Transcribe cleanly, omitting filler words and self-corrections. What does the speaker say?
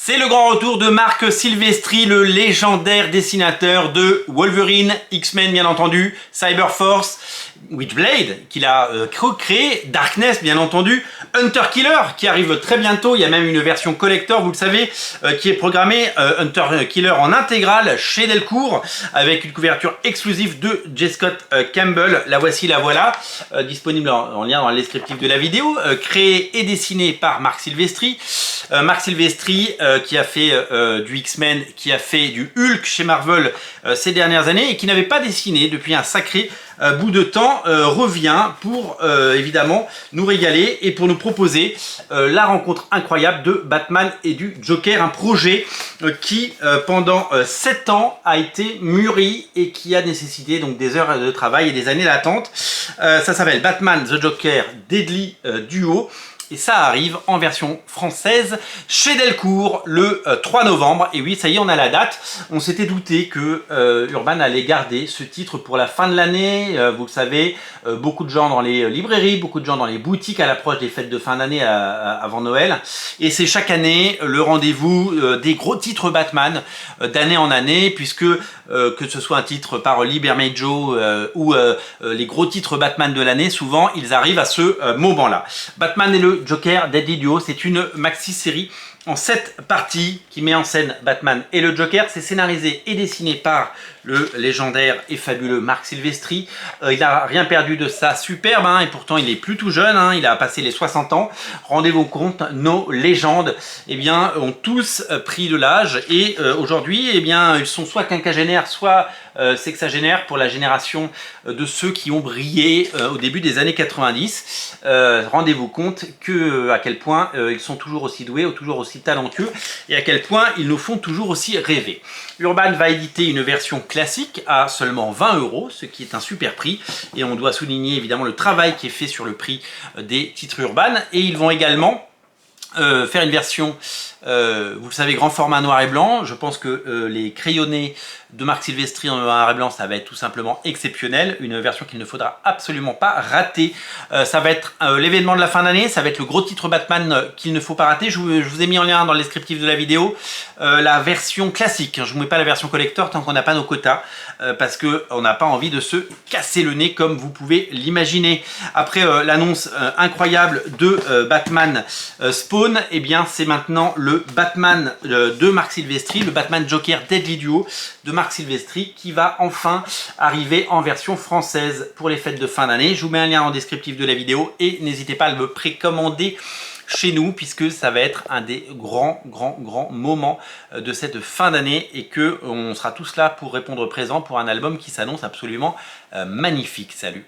C'est le grand retour de Marc Silvestri, le légendaire dessinateur de Wolverine, X-Men bien entendu, Cyberforce, Witchblade qu'il a créé, Darkness bien entendu, Hunter Killer qui arrive très bientôt, il y a même une version collector, vous le savez, qui est programmée, Hunter Killer en intégrale chez Delcourt, avec une couverture exclusive de J. Scott Campbell, la voici, la voilà, disponible en lien dans le descriptif de la vidéo, créé et dessiné par Marc Silvestri. Marc Silvestri qui a fait du X-Men, qui a fait du Hulk chez Marvel ces dernières années et qui n'avait pas dessiné depuis un sacré bout de temps, revient pour évidemment nous régaler et pour nous proposer la rencontre incroyable de Batman et du Joker, un projet qui pendant 7 ans a été mûri et qui a nécessité donc des heures de travail et des années d'attente. Ça s'appelle Batman The Joker Deadly Duo. Et ça arrive en version française chez Delcourt le 3 novembre. Et oui, ça y est, on a la date. On s'était douté que Urban allait garder ce titre pour la fin de l'année. Vous le savez, beaucoup de gens dans les librairies, beaucoup de gens dans les boutiques à l'approche des fêtes de fin d'année avant Noël. Et c'est chaque année le rendez-vous des gros titres Batman d'année en année, puisque que ce soit un titre par Lee Bermejo ou les gros titres Batman de l'année, souvent ils arrivent à ce moment-là. Batman et le Joker Deadly Duo, c'est une maxi-série en 7 parties qui met en scène Batman et le Joker. C'est scénarisé et dessiné par le légendaire et fabuleux Marc Silvestri. Il n'a rien perdu de sa superbe, hein, et pourtant il est plus tout jeune, hein, il a passé les 60 ans. Rendez-vous compte, nos légendes ont tous pris de l'âge et aujourd'hui ils sont soit quinquagénaires, soit sexagénaires pour la génération de ceux qui ont brillé au début des années 90. Rendez-vous compte à quel point ils sont toujours aussi doués, toujours aussi talentueux et à quel point ils nous font toujours aussi rêver. Urban va éditer une version classique à seulement 20 €, ce qui est un super prix et on doit souligner évidemment le travail qui est fait sur le prix des titres Urban, et ils vont également faire une version, vous le savez, grand format noir et blanc. Je pense que les crayonnés de Marc Silvestri en noir et blanc, ça va être tout simplement exceptionnel, une version qu'il ne faudra absolument pas rater. Ça va être l'événement de la fin d'année, ça va être le gros titre Batman qu'il ne faut pas rater. Je vous ai mis en lien dans le descriptif de la vidéo la version classique. Je ne vous mets pas la version collector tant qu'on n'a pas nos quotas, parce qu'on n'a pas envie de se casser le nez comme vous pouvez l'imaginer. Après l'annonce incroyable de Batman Spawn, c'est maintenant le Batman de Marc Silvestri, le Batman Joker Deadly Duo de Marc Silvestri, qui va enfin arriver en version française pour les fêtes de fin d'année. Je vous mets un lien en descriptif de la vidéo et n'hésitez pas à le précommander chez nous, puisque ça va être un des grands moments de cette fin d'année et que on sera tous là pour répondre présent pour un album qui s'annonce absolument magnifique. Salut!